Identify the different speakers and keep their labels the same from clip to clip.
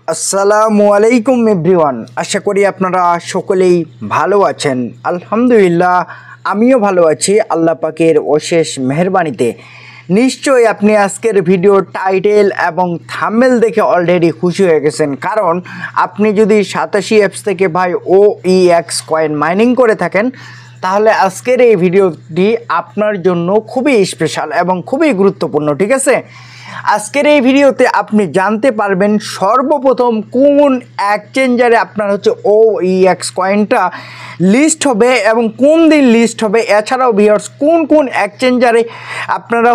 Speaker 1: আসসালামু আলাইকুম এভরিওয়ান। আশা করি আপনারা সকলেই ভালো আছেন। আলহামদুলিল্লাহ আমিও ভালো আছি আল্লাহ পাকের অশেষ মেহেরবানিতে। নিশ্চয়ই আপনি আজকের ভিডিও টাইটেল এবং থাম্বনেল দেখে অলরেডি খুশি হয়ে গেছেন, কারণ আপনি যদি 87 অ্যাপস থেকে ভাই OEX কয়েন মাইনিং করে থাকেন তাহলে আজকের এই ভিডিওটি আপনার জন্য খুবই স্পেশাল এবং খুবই গুরুত্বপূর্ণ। ঠিক আছে, আজকের এই ভিডিওতে আপনি জানতে পারবেন সর্বপ্রথম কোন এক্সচেঞ্জারে আপনার OEX কয়েনটা লিস্ট হবে এবং কোন দিন লিস্ট হবে। এছাড়াও ভিউয়ার্স কোন কোন এক্সচেঞ্জারে আপনারা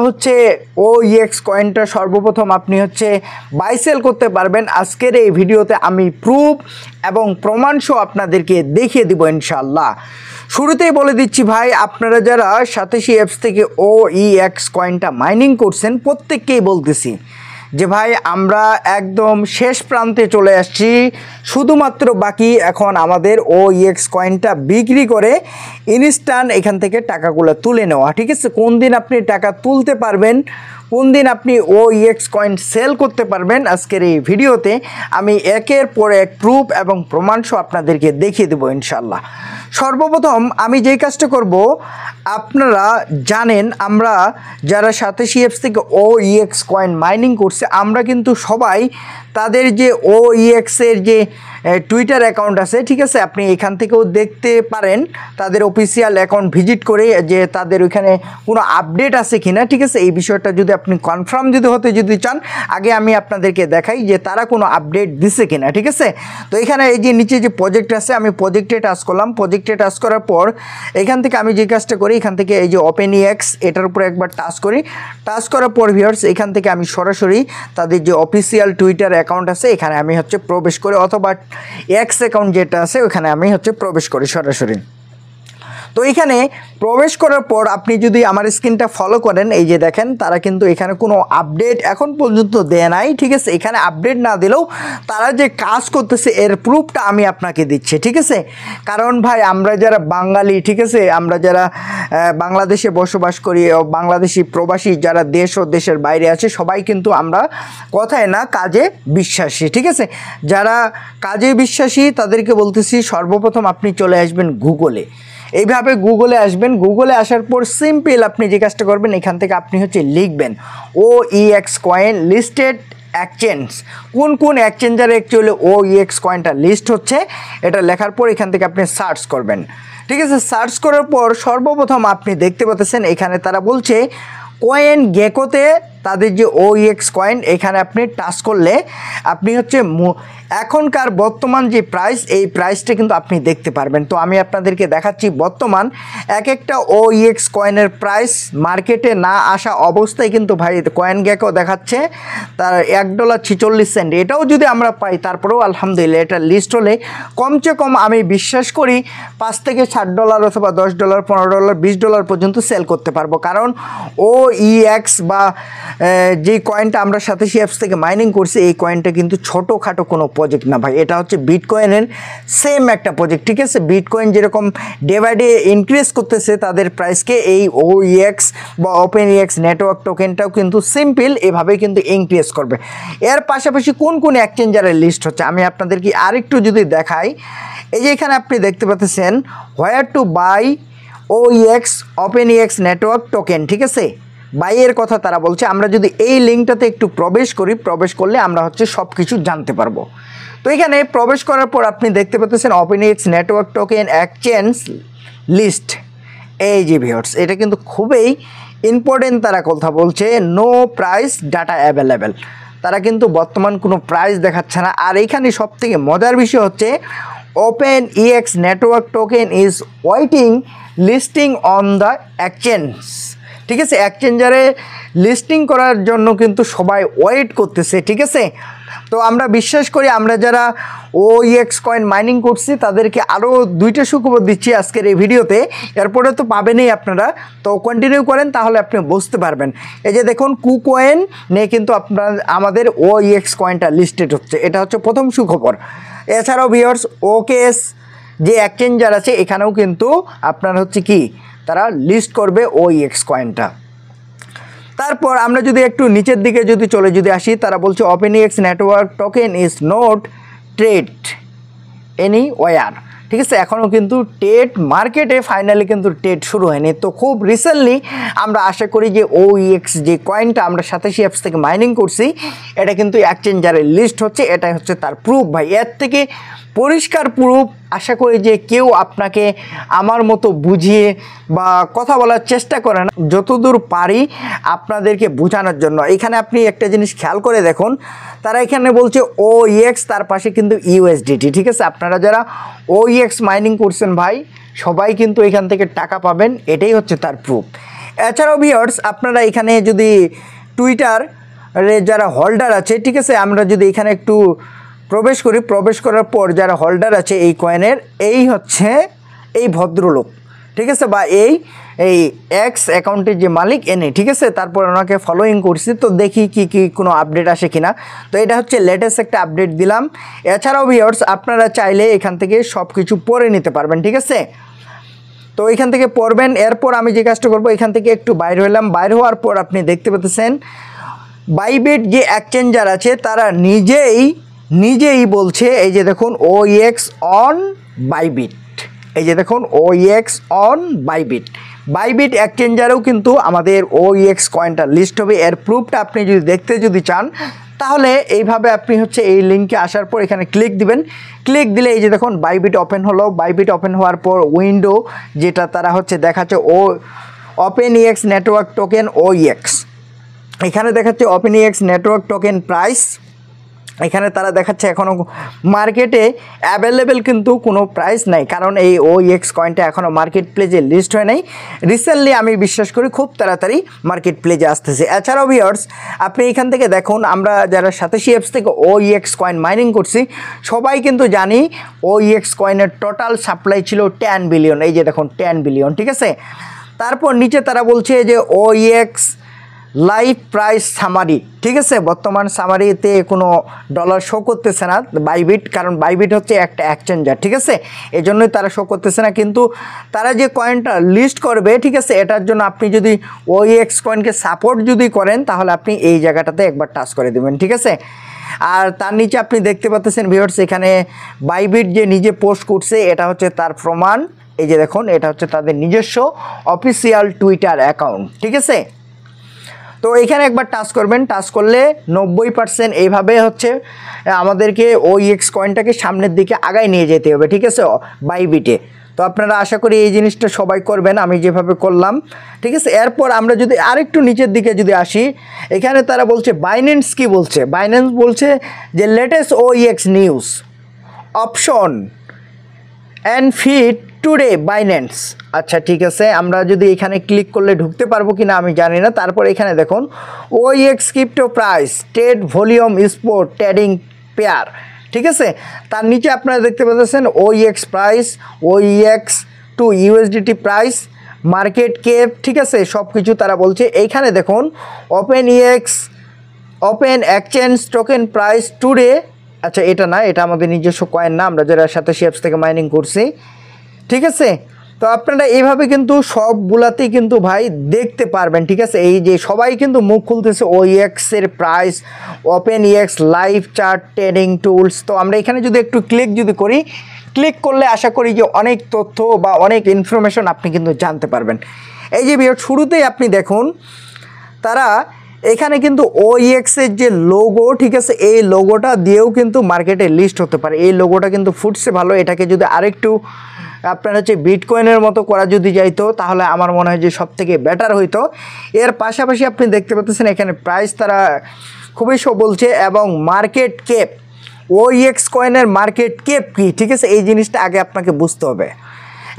Speaker 1: OEX কয়েনটা সর্বপ্রথম আপনি বাই সেল করতে পারবেন। আজকের এই ভিডিওতে আমি প্রুফ এবং প্রমাণ সহ আপনাদেরকে দেখিয়ে দিব ইনশাআল্লাহ। শুরুতেই বলে দিচ্ছি ভাই, আপনারা যারা 87 অ্যাপস থেকে OEX কয়েনটা মাইনিং করছেন প্রত্যেককেই বলতেছি যে ভাই আমরা একদম শেষ প্রান্তে চলে আসছি। শুধুমাত্র বাকি এখন আমাদের OEX কয়েনটা বিক্রি করে ইনস্ট্যান্ট এখান থেকে টাকাগুলো তুলে নেওয়া। ঠিক আছে, কোন দিন আপনি টাকা তুলতে পারবেন, কোন দিন আপনি OEX কয়েন সেল করতে পারবেন, আজকের এই ভিডিওতে আমি একের পর এক প্রুফ এবং প্রমাণ সহ আপনাদেরকে দেখিয়ে দেবো ইনশাল্লাহ। সর্বপ্রথম আমি যেই কাজটা করব, আপনারা জানেন আমরা যারা 87 অ্যাপস থেকে OEX কয়েন মাইনিং করছে আমরা কিন্তু সবাই তাদের যে OEX এর যে টুইটার অ্যাকাউন্ট আছে, ঠিক আছে, আপনি এখান থেকেও দেখতে পারেন তাদের অফিসিয়াল অ্যাকাউন্ট ভিজিট করে যে তাদের ওইখানে কোনো আপডেট আছে কিনা। ঠিক আছে, এই বিষয়টা যদি আপনি কনফার্ম যদি চান, আগে আমি আপনাদেরকে দেখাই যে তারা কোনো আপডেট দিছে কিনা। ঠিক আছে, তো এখানে এই যে নিচে যে প্রজেক্ট আছে আমি প্রজেক্টে টাচ করলাম। প্রজেক্টে টাচ করার পর এখান থেকে আমি যে কাজটা করি, এখান থেকে এই যে OpenEX এটার উপরে একবার টাচ করি। টাচ করার পর ভিউয়ার্স এখান থেকে আমি সরাসরি তাদের যে অফিসিয়াল টুইটার অ্যাকাউন্ট আছে এখানে আমি প্রবেশ করি, অথবা X অ্যাকাউন্ট যেটা আছে ওখানে আমি প্রবেশ করি সরাসরি। তো এখানে প্রবেশ করার পর আপনি যদি আমার স্ক্রিনটা ফলো করেন, এই যে দেখেন তারা কিন্তু এখানে কোনো আপডেট এখন পর্যন্ত দেয় নাই। ঠিক আছে, এখানে আপডেট না দিলেও তারা যে কাজ করতেছে এর প্রুফটা আমি আপনাকে দিচ্ছি। ঠিক আছে, কারণ ভাই আমরা যারা বাঙালি, ঠিক আছে, আমরা যারা বাংলাদেশে বসবাস করি, বাংলাদেশি প্রবাসী যারা দেশ ও দেশের বাইরে আছে, সবাই কিন্তু আমরা কথায় না কাজে বিশ্বাসী। ঠিক আছে, যারা কাজে বিশ্বাসী তাদেরকে বলতেছি সর্বপ্রথম আপনি চলে আসবেন গুগলে। এইভাবে গুগলে আসবেন, গুগলে আসার পর সিম্পল আপনি যে কাজটা করবেন এখান থেকে আপনি লিখবেন OEX কয়েন লিস্টেড এক্সচেঞ্জ, কোন কোন এক্সচেঞ্জারে অ্যাকচুয়ালি OEX কয়েনটা লিস্ট হচ্ছে এটা লেখার পর এখান থেকে আপনি সার্চ করবেন। ঠিক আছে, সার্চ করার পর সর্বপ্রথম আপনি দেখতে পাচ্ছেন এখানে তারা বলছে কয়েন গেকোতে তাদের যে OEX কয়েন, এখানে আপনি টাচ করলে আপনি এখনকার বর্তমান যে প্রাইস এই প্রাইসটা কিন্তু আপনি দেখতে পারবেন। তো আমি আপনাদেরকে দেখাচ্ছি বর্তমান এক একটা OEX কয়েনের প্রাইস মার্কেটে না আসা অবস্থায় কিন্তু ভাই কয়েন গেকো দেখাচ্ছে তার $1.46। এটাও যদি আমরা পাই তারপরেও আলহামদুলিল্লাহ, এটা লিস্ট হলে কমসে কম আমি বিশ্বাস করি $5 থেকে $7 অথবা $10, $15, $20 পর্যন্ত সেল করতে পারবো। কারণ OEX বা যে কয়েনটা আমরা 87 অ্যাপস থেকে মাইনিং করছি এই কয়েনটা কিন্তু ছোটোখাটো কোনো প্রজেক্ট না ভাই, এটা বিটকয়েনের সেম একটা প্রজেক্ট। ঠিক আছে, বিটকয়েন যেরকম ডে বাই ডে ইনক্রিজ করতেছে তাদের প্রাইসকে, এই OEX বা OpenEX নেটওয়ার্ক টোকেনটাও কিন্তু সিম্পল এভাবে কিন্তু ইনক্রিজ করবে। এর পাশাপাশি কোন কোন এক্সচেঞ্জারের লিস্ট হচ্ছে আমি আপনাদেরকে আরেকটু যদি দেখাই, এই যে এখানে আপনি দেখতে পাচ্ছেন where to buy OEX OpenEX network token. ঠিক আছে, বাইয়ের কথা তারা বলছে। আমরা যদি এই লিঙ্কটাতে একটু প্রবেশ করি, প্রবেশ করলে আমরা সব কিছু জানতে পারবো। তো এখানে প্রবেশ করার পর আপনি দেখতে পাচ্ছেন OpenEX network token exchange list. এই যে ভিউয়ার্স এটা কিন্তু খুবই ইম্পর্টেন্ট, তারা কথা বলছে নো প্রাইস ডাটা অ্যাভেলেবেল। তারা কিন্তু বর্তমান কোনো প্রাইস দেখাচ্ছে না। আর এইখানে সবথেকে মজার বিষয় OpenEX network token is waiting listing on the exchange. ঠিক আছে, এক্সচেঞ্জারে লিস্টিং করার জন্য কিন্তু সবাই ওয়েট করতেছে। ঠিক আছে, তো আমরা বিশ্বাস করি আমরা যারা OEX কয়েন মাইনিং করছি তাদেরকে আরও 2টা সুখবর দিচ্ছি আজকের এই ভিডিওতে, এরপরে তো পাবেনই আপনারা। তো কন্টিনিউ করেন তাহলে আপনি বুঝতে পারবেন। এই যে দেখুন KuCoin নিয়ে কিন্তু আমাদের OEX কয়েনটা লিস্টেড হচ্ছে, এটা প্রথম সুখবর। এছাড়াও ভিউয়ার্স OKS যে এক্সচেঞ্জার আছে এখানেও কিন্তু আপনার কি তারা লিস্ট করবে OEX কয়েনটা। তারপর আমরা যদি একটু নিচের দিকে যদি আসি, তারা বলছে OpenX network token is not trade anywhere. ঠিক আছে, এখনও কিন্তু ট্রেড মার্কেটে ফাইনালি কিন্তু ট্রেড শুরু হয়নি। তো খুব রিসেন্টলি আমরা আশা করি যে OEX যে কয়েনটা আমরা 87 অ্যাপস থেকে মাইনিং করছি, এটা কিন্তু এক্সচেঞ্জারে লিস্ট হচ্ছে। এটাই হচ্ছে তার প্রুফ ভাই। এর থেকে পরিষ্কার প্রুফ আশা করি যে কেউ আপনাকে আমার মতো বুঝিয়ে বা কথা বলার চেষ্টা করে না, যতদূর পারি আপনাদেরকে বোঝানোর জন্য। এখানে আপনি একটা জিনিস খেয়াল করে দেখুন, তারা এখানে বলছে OEX, তার পাশে কিন্তু USDT। ঠিক আছে, আপনারা যারা OEX মাইনিং করছেন ভাই, সবাই কিন্তু এখান থেকে টাকা পাবেন, এটাই হচ্ছে তার প্রুফ। এছাড়াও ভিউয়ার্স, আপনারা এখানে যদি টুইটারে যারা হোল্ডার আছে, ঠিক আছে, আমরা যদি এখানে একটু প্রবেশ করি, প্রবেশ করার পর যারা হোল্ডার আছে এই কয়েনের, এই হচ্ছে এই ভদ্রলোক, ঠিক আছে, বা এই এক্স অ্যাকাউন্টের যে মালিক এনে, ঠিক আছে। তারপর ওনাকে ফলোইং করছি, তো দেখি কি কোনো আপডেট আসে কিনা। তো এটা হচ্ছে লেটেস্ট একটা আপডেট দিলাম। এছাড়াও ভিউয়ার্স, আপনারা চাইলে এখান থেকে সব কিছু পড়ে নিতে পারবেন, ঠিক আছে। তো এখান থেকে পড়বেন। এরপর আমি যে কাজটা করবো, এখান থেকে একটু বাইরে হলাম। বাইরে হওয়ার পর আপনি দেখতে পাচ্ছেন বাইবিট যে এক্সচেঞ্জার আছে, তারা নিজেই বলছে, এই যে দেখুন OEX অন বাইবিট, এই যে দেখুন OEX অন বাইবিট এক্সচেঞ্জারেও কিন্তু আমাদের OEX কয়েনটা লিস্ট হবে। এর প্রুফটা আপনি যদি দেখতে চান, তাহলে এইভাবে আপনি হচ্ছে এই লিঙ্কে আসার পর এখানে ক্লিক দিবেন। ক্লিক দিলে এই যে দেখুন বাইবিট ওপেন হলো। বাইবিট ওপেন হওয়ার পর উইন্ডো যেটা তারা হচ্ছে দেখাচ্ছে OpenEX নেটওয়ার্ক টোকেন OEX, এখানে দেখাচ্ছে OpenEX নেটওয়ার্ক টোকেন প্রাইস। এখানে তারা দেখাচ্ছে এখনও মার্কেটে অ্যাভেলেবেল কিন্তু কোনো প্রাইস নাই, কারণ এই OEX কয়েনটা এখনও মার্কেট প্লেজে লিস্ট হয় নাই। রিসেন্টলি আমি বিশ্বাস করি খুব তাড়াতাড়ি মার্কেট প্লেজে আসতেছে। এছাড়াও ভিউয়ার্স, আপনি এখান থেকে দেখুন, আমরা যারা 87 অ্যাপস থেকে OEX কয়েন মাইনিং করছি, সবাই কিন্তু জানি OEX কয়েনের টোটাল সাপ্লাই ছিল 10 বিলিয়ন। এই যে দেখুন 10 বিলিয়ন, ঠিক আছে। তারপর নিচে তারা বলছে যে OEX লাইভ প্রাইস সামারি, ঠিক আছে। বর্তমান সামারিতে কোনো ডলার শো করতেছে না বাইবিট, কারণ বাইবিট হচ্ছে একটা এক্সচেঞ্জার, ঠিক আছে, এই জন্যই তারা শো করতেছে না। কিন্তু তারা যে কয়েনটা লিস্ট করবে, ঠিক আছে, এটার জন্য আপনি যদি OEX কয়েনকে সাপোর্ট করেন, তাহলে আপনি এই জায়গাটাতে একবার টাচ করে দেবেন, ঠিক আছে। আর তার নিচে আপনি দেখতে পাচ্ছেন ভিউয়ার্স, এখানে বাইবিট যে নিজে পোস্ট করছে, এটা হচ্ছে তার প্রমাণ। এই যে দেখুন, এটা হচ্ছে তাদের নিজস্ব অফিসিয়াল টুইটার অ্যাকাউন্ট, ঠিক আছে। তো এখানে একবার টাচ করবেন, টাচ করলে 90% এইভাবে হচ্ছে আমাদেরকে OEX কয়েনটাকে সামনের দিকে আগায় নিয়ে যেতে হবে, ঠিক আছে, বাইবিটে। তো আপনারা আশা করি এই জিনিসটা সবাই করবেন, আমি যেভাবে করলাম, ঠিক আছে। এরপর আমরা যদি আরেকটু নিচের দিকে আসি, এখানে তারা বলছে বাইন্যান্স কি বলছে। বাইন্যান্স বলছে যে latest OEX news option and feed today Binance. আচ্ছা, ঠিক আছে, আমরা যদি এখানে ক্লিক করলে ঢুকতে পারবো কিনা আমি জানি না। তারপর এখানে দেখুন OEX crypto price trade volume sport trading pair, ঠিক আছে। তার নিচে আপনারা দেখতে পাচ্ছেন OEX price, OEX to USDT price, market cap, ঠিক আছে, সব কিছু তারা বলছে। এইখানে দেখুন OpenEX open exchange token price today. আচ্ছা, এটা না, এটা আমাদের নিজস্ব কয়েন না, আমরা যারা 87 অ্যাপস থেকে মাইনিং করছি, ঠিক আছে। তো আপনারা এইভাবে কিন্তু সবগুলাতেই কিন্তু ভাই দেখতে পারবেন, ঠিক আছে। এই যে সবাই কিন্তু মুখ খুলতেছে OEX এর price, OpenEX live chart trading tools. তো আমরা এখানে যদি একটু ক্লিক করি, ক্লিক করলে আশা করি যে অনেক তথ্য বা অনেক ইনফরমেশন আপনি কিন্তু জানতে পারবেন। এই যে শুরুতেই আপনি দেখুন, তারা এখানে কিন্তু OEX এর যে লোগো, ঠিক আছে, এই লোগোটা দিয়েও কিন্তু মার্কেটে লিস্ট হতে পারে। এই লোগোটা কিন্তু ফুটছে ভালো, এটাকে যদি আরেকটু আপনার হচ্ছে বিটকয়েনের মতো করা যাইতো, তাহলে আমার মনে হয় যে সব থেকে বেটার হইতো। এর পাশাপাশি আপনি দেখতে পাচ্ছেন এখানে প্রাইস তারা খুবই বলছে, এবং মার্কেট ক্যাপ, OEX কয়েনের মার্কেট ক্যাপ কি, ঠিক আছে, এই জিনিসটা আগে আপনাকে বুঝতে হবে।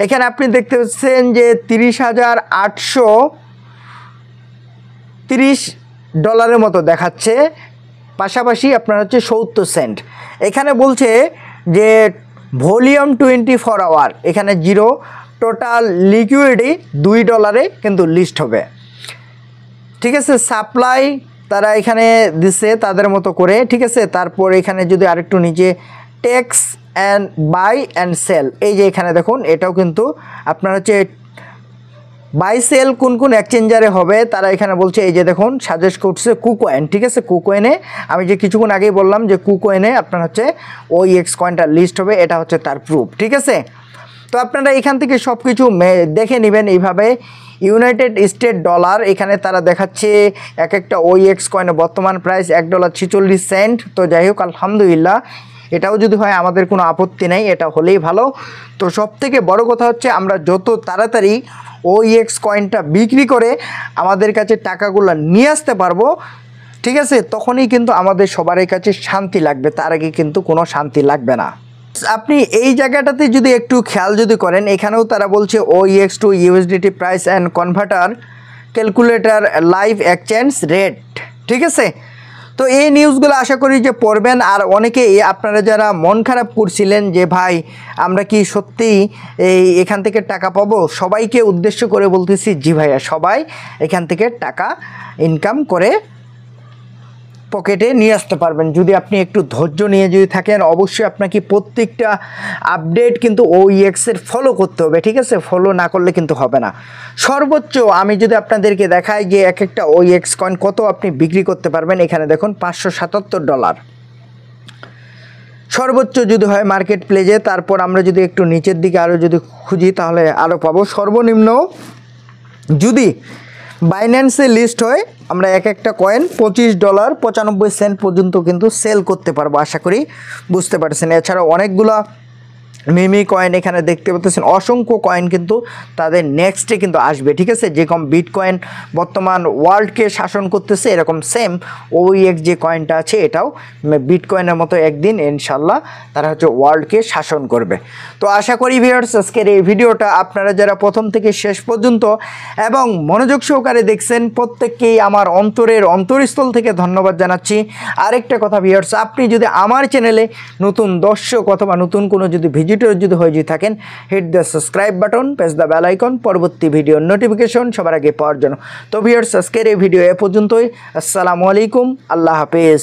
Speaker 1: এখানে আপনি দেখতে পাচ্ছেন যে $30,830 মতো দেখাচ্ছে, পাশাপাশি আপনার হচ্ছে 70 সেন্ট। এখানে বলছে যে ভলিউম 24 আওয়ার, এখানে 0, টোটাল লিকুইডিটি $2 কিন্তু লিস্ট হবে, ঠিক আছে। সাপ্লাই তারা এখানে দিচ্ছে তাদের মতো করে, ঠিক আছে। তারপর এখানে যদি আরেকটু নিচে tax and buy and sell, এই যে এখানে দেখুন, এটাও কিন্তু আপনার হচ্ছে বাই সেল কোন কোন এক্সচেঞ্জারে হবে তারা এখানে বলছে, এই যে দেখুন সাজেস্ট করছে কুকয়েন, ঠিক আছে। কুকয়েনে আমি যে কিছুক্ষণ আগেই বললাম যে কুকয়েনে আপনার হচ্ছে OEX কয়েনটা লিস্ট হবে, এটা হচ্ছে তার প্রুফ, ঠিক আছে। তো আপনারা এখান থেকে সব কিছু দেখে নেবেন এইভাবে। ইউনাইটেড স্টেট ডলার এখানে তারা দেখাচ্ছে এক একটা OEX কয়েনের বর্তমান প্রাইস $1.46। তো যাই হোক আলহামদুলিল্লাহ, এটাও যদি হয় আমাদের কোনো আপত্তি নেই, এটা হলেই ভালো। তো সবথেকে বড় কথা হচ্ছে আমরা যত তাড়াতাড়ি OEX কয়েনটা বিক্রি করে আমাদের কাছে টাকাগুলো নিয়ে আসতে পারবো, ঠিক আছে, তখনই কিন্তু আমাদের সবার কাছে শান্তি লাগবে, তার আগে কিন্তু কোনো শান্তি লাগবে না। আপনি এই জায়গাটাতে যদি একটু খেয়াল যদি করেন, এখানেও তারা বলছে OEX to USDT price and converter calculator live exchange rate, ঠিক আছে। তো এই নিউজগুলো আশা করি যে পড়বেন। আর অনেকেই আপনারা যারা মন খারাপ করছিলেন যে ভাই আমরা কি সত্যিই এখান থেকে টাকা পাবো, সবাইকে উদ্দেশ্য করে বলতেছি জি ভাইয়া, সবাই এখান থেকে টাকা ইনকাম করে পকেটে নিয়ে আসতে পারবেন যদি আপনি একটু ধৈর্য নিয়ে যদি থাকেন। অবশ্যই আপনাকে প্রত্যেকটা আপডেট কিন্তু OEX এর ফলো করতে হবে, ঠিক আছে। ফলো না করলে কিন্তু হবে না। সর্বোচ্চ আমি যদি আপনাদেরকে দেখাই যে এক একটা OEX কয়েন কত আপনি বিক্রি করতে পারবেন, এখানে দেখুন $577 সর্বোচ্চ যদি হয় মার্কেট প্লেসে। তারপর আমরা যদি একটু নিচের দিকে আরও যদি খুঁজি তাহলে আরও পাবো। সর্বনিম্ন যদি বাইন্যান্সে লিস্ট হয় আমরা এক একটা কয়েন $25.95 পর্যন্ত কিন্তু সেল করতে পারবো, আশা করি বুঝতে পারছেন। এছাড়াও অনেকগুলো মিমি কয়েন এখানে দেখতে পাচ্ছেন, অসংখ্য কয়েন কিন্তু তাদের নেক্সটে কিন্তু আসবে, ঠিক আছে। যেরকম বিটকয়েন বর্তমান ওয়ার্ল্ডকে শাসন করতেছে, এরকম সেম OEX যে কয়েনটা আছে এটাও বিটকয়েনের মতো একদিন ইনশাল্লাহ তারা হচ্ছে ওয়ার্ল্ডকে শাসন করবে। তো আশা করি ভিউয়ার্স আজকের এই ভিডিওটা আপনারা যারা প্রথম থেকে শেষ পর্যন্ত এবং মনোযোগ সহকারে দেখছেন প্রত্যেককেই আমার অন্তরের অন্তরস্থল থেকে ধন্যবাদ জানাচ্ছি। আরেকটা কথা ভিউয়ার্স, আপনি যদি আমার চ্যানেলে নতুন দর্শক অথবা নতুন কোনো যদি ভিজিটর যদি হয়ে থাকেন, hit the subscribe button, press the bell icon, পরবর্তী ভিডিওর নোটিফিকেশন সবার আগে পাওয়ার জন্য। তো ভিউয়ার্স আজকের এই ভিডিও এ পর্যন্তই। আসসালামু আলাইকুম, আল্লাহ হাফেজ।